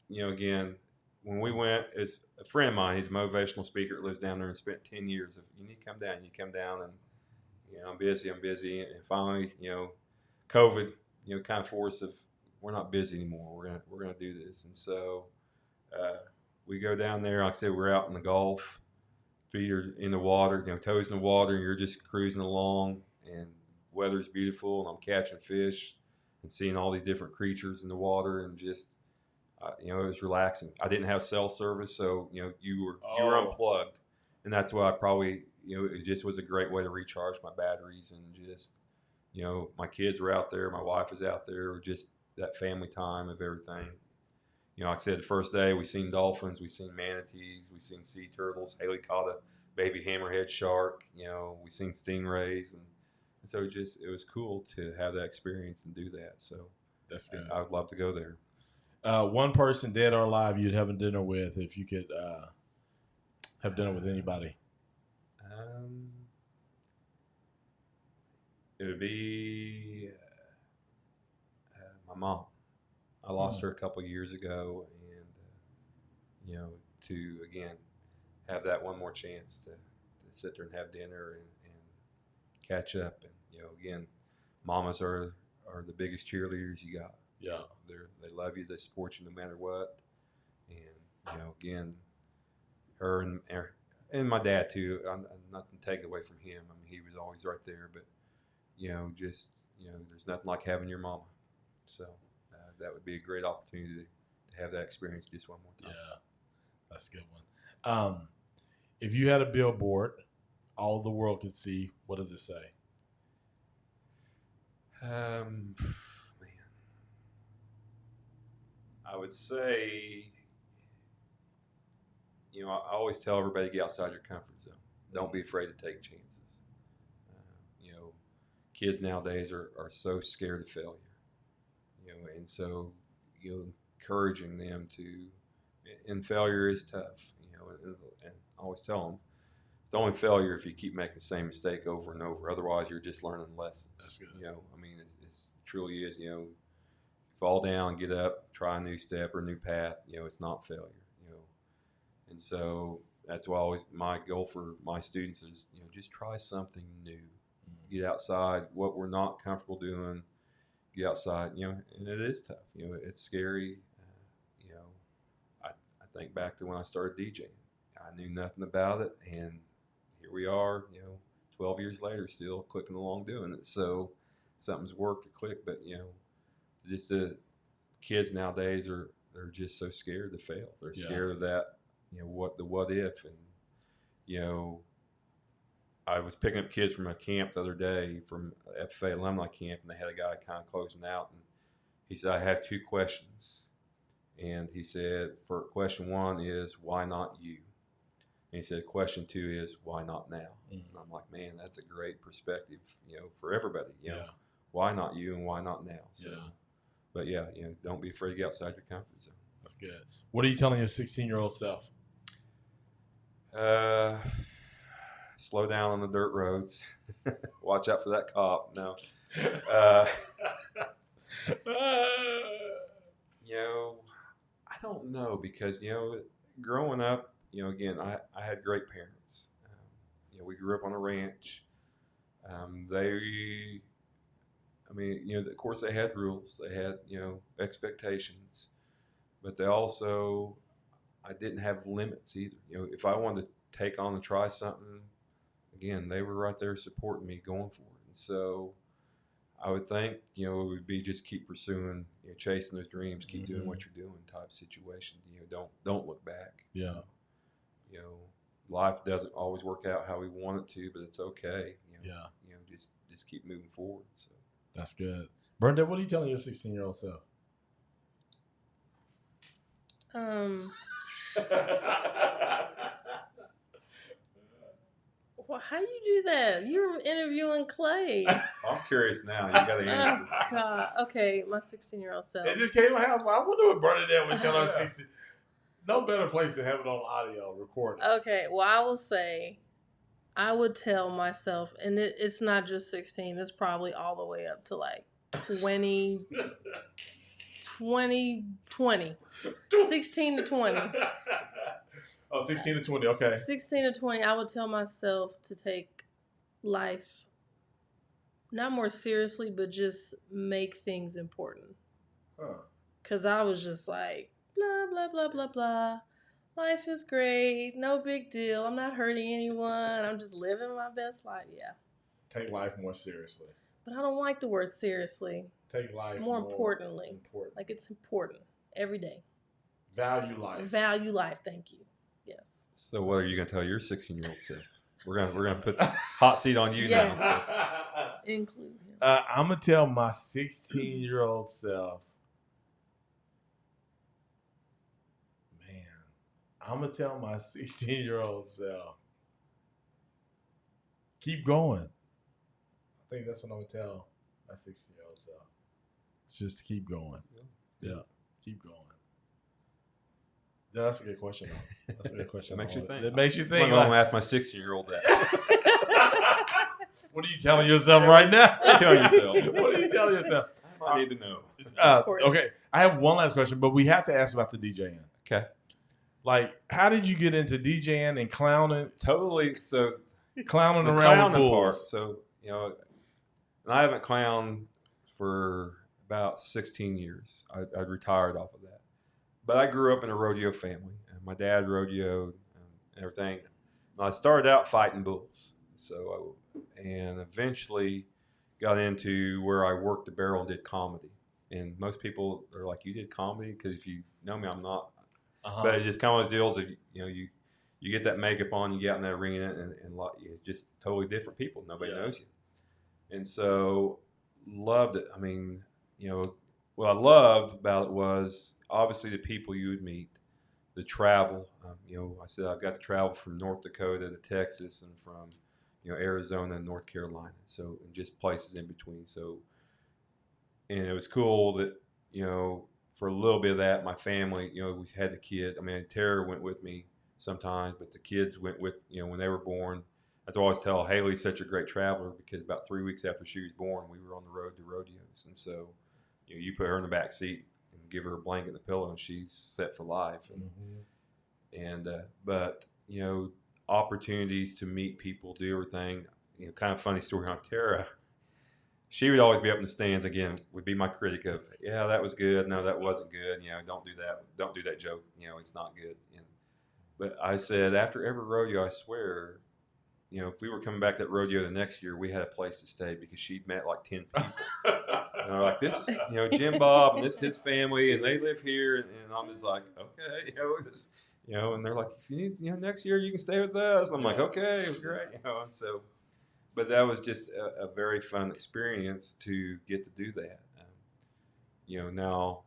again, when we went, it's a friend of mine. He's a motivational speaker that lives down there and spent 10 years. You need to come down. You come down, and I'm busy. And finally, COVID, kind of forced of we're not busy anymore. We're gonna do this, and so we go down there. Like I said, we're out in the Gulf, feet are in the water, toes in the water, and you're just cruising along, and weather's beautiful, and I'm catching fish and seeing all these different creatures in the water, and just. It was relaxing. I didn't have cell service, so you were unplugged, and that's why I probably it just was a great way to recharge my batteries and just my kids were out there, my wife was out there, just that family time of everything. Like I said, the first day we seen dolphins, we seen manatees, we seen sea turtles. Haley caught a baby hammerhead shark. We seen stingrays, and so it was cool to have that experience and do that. So that's good. I would love to go there. One person, dead or alive, you'd have dinner with if you could have dinner with anybody. It would be my mom. I lost her a couple of years ago, and to again have that one more chance to sit there and have dinner and catch up, and Again, mamas are the biggest cheerleaders you got. Yeah. They love you. They support you no matter what. And, again, her and my dad too. I'm nothing taken away from him. I mean, he was always right there, but, there's nothing like having your mama. So that would be a great opportunity to have that experience just one more time. Yeah, that's a good one. If you had a billboard, all the world could see, what does it say? Man, I would say, I always tell everybody to get outside your comfort zone. Don't be afraid to take chances. Kids nowadays are so scared of failure. And so, encouraging them to, and failure is tough, and I always tell them, it's only failure if you keep making the same mistake over and over. Otherwise, you're just learning lessons. That's good. I mean, it truly is, fall down, get up, try a new step or a new path, it's not failure, And so that's why always my goal for my students is, just try something new. Get outside, what we're not comfortable doing, get outside, and it is tough. It's scary. I think back to when I started DJing. I knew nothing about it, and here we are, 12 years later, still clicking along doing it. So something's worked to click, but, just the kids nowadays they're just so scared to fail. They're scared of that, what if, and, I was picking up kids from a camp the other day, from FFA alumni camp, and they had a guy kind of closing out, and he said, I have 2 questions. And he said, for question 1 is, why not you? And he said, question 2 is, why not now? And I'm like, man, that's a great perspective, for everybody. Why not you and why not now? So, but don't be afraid to get outside your comfort zone. That's good. What are you telling your 16-year-old self? Slow down on the dirt roads. Watch out for that cop. No. I don't know, because, growing up, again, I had great parents. We grew up on a ranch. Of course they had rules. They had, expectations, but they also, I didn't have limits either. If I wanted to take on and try something, again, they were right there supporting me going for it. And so I would think, it would be just keep pursuing, chasing those dreams, keep doing what you're doing type situation. Don't look back. Yeah. Life doesn't always work out how we want it to, but it's okay. Just keep moving forward. So that's good. Brenda, what are you telling your 16-year-old self? Well, how you do that? You're interviewing Clay. I'm curious now. You got to answer. Oh, God. Okay, my 16-year-old self. It just came to my house. Well, I wonder what Bernadette would tell her 16. No better place to have it on audio recorded. Okay, well, I will say, I would tell myself, and it's not just 16. It's probably all the way up to like 20, 16 to 20. Oh, 16 to 20, okay. 16 to 20, I would tell myself to take life not more seriously, but just make things important. Because I was just like, blah, blah, blah, blah, blah. Life is great. No big deal. I'm not hurting anyone. I'm just living my best life. Yeah. Take life more seriously. But I don't like the word seriously. Take life more importantly. Like it's important every day. Value life. Value life. Thank you. Yes. So what are you going to tell your 16-year-old self? We're gonna put the hot seat on you now. So. Include him. I'm gonna tell my 16-year-old self. Man, I'm gonna tell my 16-year-old self. Keep going. I think that's what I'm gonna tell my 16-year-old self. It's just to keep going. Yeah, keep going. Yeah, that's a good question, though. That's a good question. It makes you think. It makes you think. I'm going to ask my 16-year-old that. What are you telling yourself right now? What are you telling yourself? What are you telling yourself? I need to know. Okay, I have one last question, but we have to ask about the DJing. Okay. Like, how did you get into DJing and clowning? Totally. So clowning the around clowning with part. bulls. So And I haven't clowned for about 16 years. I'd retired off of that. But I grew up in a rodeo family. And my dad rodeoed and everything. And I started out fighting bulls. And eventually got into where I worked the barrel and did comedy. And most people are like, you did comedy? Because if you know me, I'm not. But it's just kind of those deals that, you get that makeup on, you get out in that arena, and you're just totally different people. Nobody knows you. And so loved it. I mean, what I loved about it was obviously the people you would meet, the travel. I said I've got to travel from North Dakota to Texas and from, Arizona and North Carolina. So, and just places in between. So, and it was cool that, for a little bit of that, my family, we had the kids. I mean, Tara went with me sometimes, but the kids went with, when they were born. As I always tell, Haley's such a great traveler because about 3 weeks after she was born, we were on the road to rodeos. And so, you put her in the back seat and give her a blanket and a pillow, and she's set for life. But opportunities to meet people, do everything. Kind of funny story on Tara. She would always be up in the stands again, would be my critic of, yeah, that was good. No, that wasn't good. Don't do that. Don't do that joke. It's not good. But I said, after every rodeo, I swear, if we were coming back to that rodeo the next year, we had a place to stay because she'd met like 10 people. And they're like, this is, Jim Bob, and this is his family, and they live here. And I'm just like, okay, and they're like, if you need, next year you can stay with us. And I'm like, okay, great. So. But that was just a very fun experience to get to do that. Now,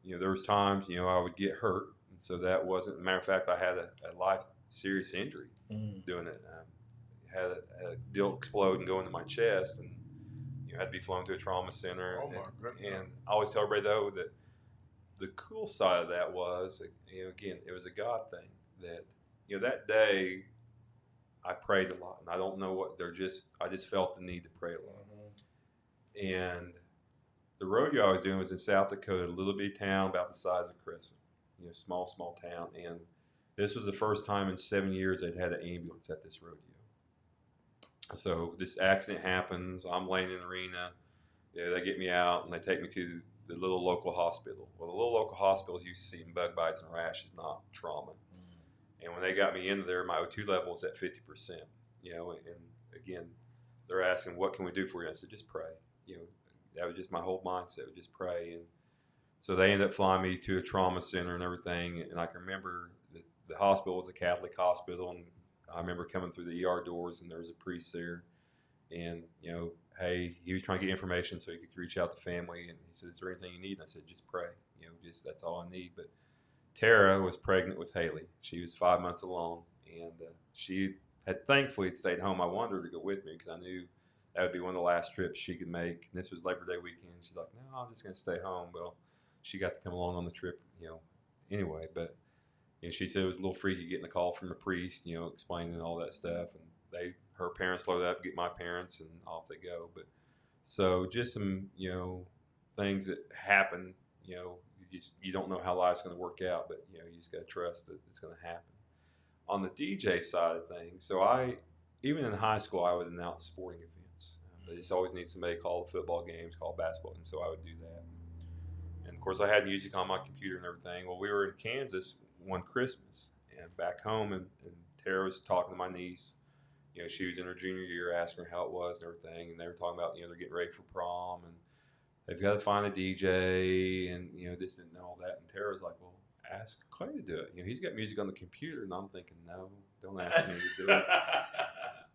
there was times, I would get hurt. And so that wasn't, matter of fact, I had a life serious injury doing it. Had a deal explode and go into my chest, and had to be flown to a trauma center. Oh my goodness. And I always tell everybody, though, that the cool side of that was, again, it was a God thing that, that day, I prayed a lot, and I don't know what I just felt the need to pray a lot. And the rodeo I was doing was in South Dakota, a little bitty town about the size of Crescent, small town. And this was the first time in 7 years they'd had an ambulance at this rodeo. So this accident happens. I'm laying in the arena. They get me out, and they take me to the little local hospital. Well, the little local hospital is used to seeing bug bites and rashes, not trauma. And when they got me into there, my O2 level was at 50%. And again, they're asking, "What can we do for you?" I said, "Just pray." That was just my whole mindset, was just pray. And so they ended up flying me to a trauma center and everything. And I can remember the hospital was a Catholic hospital, and I remember coming through the ER doors, and there was a priest there, and hey, he was trying to get information so he could reach out to family. And he said, "Is there anything you need?" And I said, "Just pray. Just that's all I need." But Tara was pregnant with Haley. She was 5 months along, and she had thankfully stayed home. I wanted her to go with me because I knew that would be one of the last trips she could make. And this was Labor Day weekend. She's like, "No, I'm just going to stay home." Well, she got to come along on the trip, anyway. But she said it was a little freaky getting a call from a priest, explaining all that stuff. And her parents loaded up, get my parents, and off they go. But so just some, things that happen, you don't know how life's going to work out, but you just got to trust that it's going to happen. On the DJ side of things, so even in high school, I would announce sporting events. They just always need somebody to call the football games, call basketball, and so I would do that. And of course, I had music on my computer and everything. Well, we were in Kansas one Christmas, and back home, and Tara was talking to my niece. She was in her junior year, asking her how it was and everything, and they were talking about they're getting ready for prom, and they've got to find a DJ, and this and all that. And Tara's like, "Well, ask Clay to do it. He's got music on the computer." And I'm thinking, no, don't ask me to do it.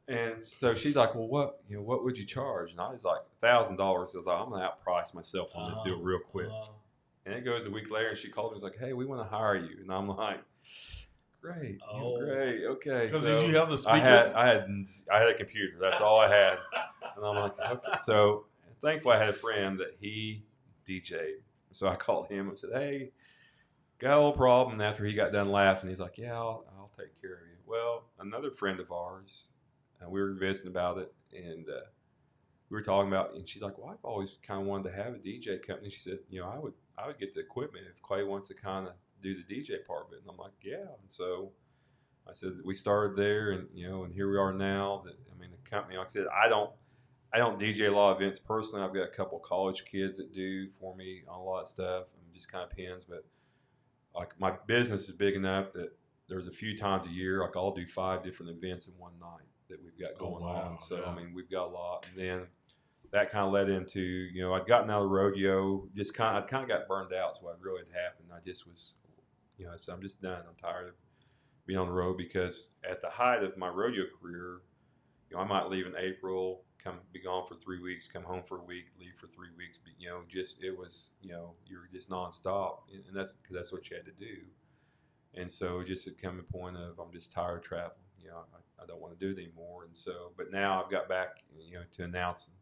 And so she's like, "Well, what would you charge?" And I was like, $1,000. So I thought, I'm gonna outprice myself on this deal real quick. And it goes a week later, and she called me and was like, "Hey, we want to hire you." And I'm like, "Great, great, okay." Because so did you have the speakers? I had a computer. That's all I had. And I'm like, okay. So thankfully, I had a friend that he DJ'd. So I called him and said, "Hey, got a little problem." And after he got done laughing, he's like, "Yeah, I'll take care of you." Well, another friend of ours, we were visiting about it, and we were talking about, and she's like, "Well, I've always kind of wanted to have a DJ company." She said, I would get the equipment if Clay wants to kind of do the DJ part of it. And I'm like, "Yeah." And so I said, we started there, and and here we are now. The company, like I said, I don't DJ a lot of events personally. I've got a couple of college kids that do for me on a lot of stuff and just kind of pins. But like my business is big enough that there's a few times a year, like I'll do 5 different events in one night that we've got going on. So, I mean, we've got a lot. And then that kind of led into, you know, I'd gotten out of the rodeo, I kind of got burned out. So what really had happened, I just was, you know, I'm just done. I'm tired of being on the road because at the height of my rodeo career, you know, I might leave in April, be gone for 3 weeks, come home for a week, leave for 3 weeks. But, you know, it was, you know, you were just nonstop. And that's what you had to do. And so just had come to a point of I'm just tired of traveling. You know, I don't want to do it anymore. And so, but now I've got back, you know, to announcing.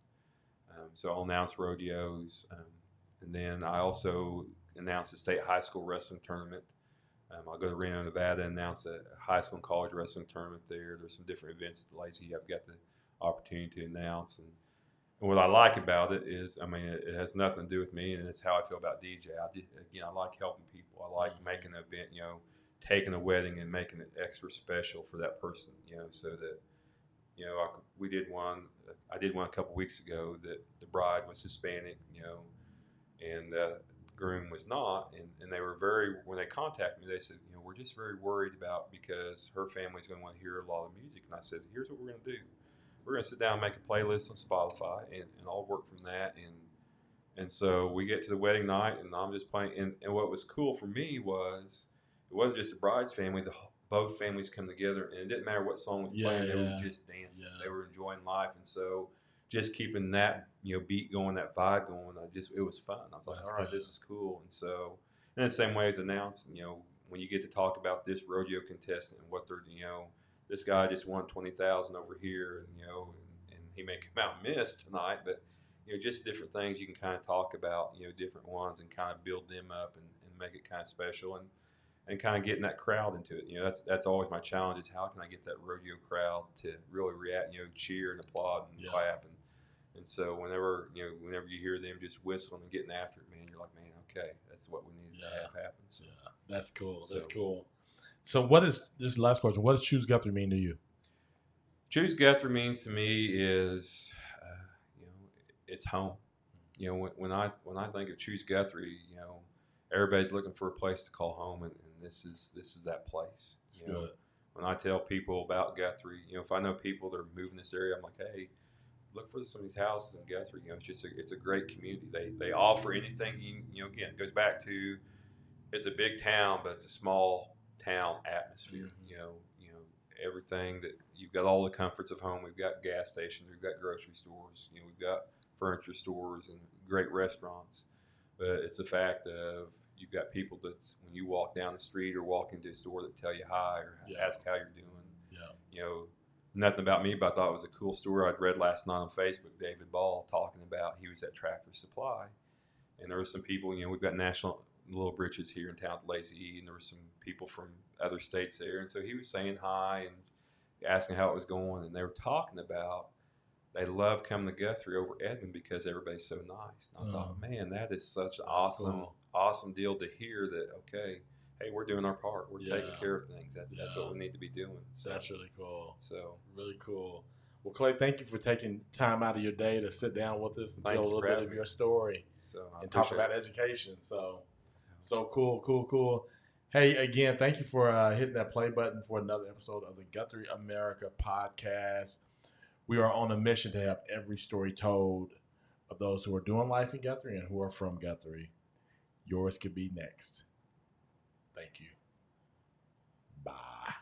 So I'll announce rodeos. And then I also announced the state high school wrestling tournament. I'll go to Reno, Nevada, and announce a high school and college wrestling tournament there. There's some different events at Lazy I've got the opportunity to announce. And what I like about it is, I mean, it has nothing to do with me, and it's how I feel about DJ. I like helping people. I like making an event, you know, taking a wedding and making it extra special for that person, you know, so that, you know, I did one a couple weeks ago that the bride was Hispanic, you know, and the groom was not, and they were when they contacted me, they said, you know, we're just very worried about because her family's going to want to hear a lot of music. And I said, here's what we're going to do. We're going to sit down and make a playlist on Spotify, and I'll work from that. And so we get to the wedding night, and I'm just playing. And what was cool for me was it wasn't just the bride's family. Both families come together, and it didn't matter what song was playing. They were just dancing. Yeah. They were enjoying life. And so just keeping that, you know, beat going, that vibe going, it was fun. I was like, all right, this is cool. And so, in the same way as announcing, you know, when you get to talk about this rodeo contestant and what they're, you know, this guy just won 20,000 over here, and, you know, and he may come out and miss tonight, but, you know, just different things you can kind of talk about, you know, different ones and kind of build them up and make it kind of special and kind of getting that crowd into it. You know, that's always my challenge is how can I get that rodeo crowd to really react, you know, cheer and applaud and clap. And so whenever you hear them just whistling and getting after it, man, you're like, man, okay, that's what we need to have happen. So, yeah, that's cool. That's cool. So what is this last question? What does Choose Guthrie mean to you? Choose Guthrie means to me is, you know, it's home. You know, when I think of Choose Guthrie, you know, everybody's looking for a place to call home, and this is that place. You know, when I tell people about Guthrie, you know, if I know people that are moving this area, I'm like, hey, look for some of these houses in Guthrie. You know, it's a great community. They offer anything. You know, again, it goes back to it's a big town, but it's a small town atmosphere. Mm-hmm. You know, everything that you've got all the comforts of home. We've got gas stations, we've got grocery stores, you know, we've got furniture stores and great restaurants. But it's the fact of you've got people that when you walk down the street or walk into a store that tell you hi or ask how you're doing. Yeah. You know, nothing about me, but I thought it was a cool story I'd read last night on Facebook. David Ball talking about he was at Tractor Supply, and there were some people. You know, we've got National Little Britches here in town at Lazy E, and there were some people from other states there, and so he was saying hi and asking how it was going, and they were talking about they love coming to Guthrie over Edmond because everybody's so nice. And I thought, man, that is such an awesome deal to hear that, okay, hey, we're doing our part. We're taking care of things. That's what we need to be doing. So, that's really cool. So really cool. Well, Clay, thank you for taking time out of your day to sit down with us and tell a little bit of your story and talk about education. So cool. Hey, again, thank you for hitting that play button for another episode of the GuthrieAmerica podcast. We are on a mission to have every story told of those who are doing life in Guthrie and who are from Guthrie. Yours could be next. Thank you. Bye.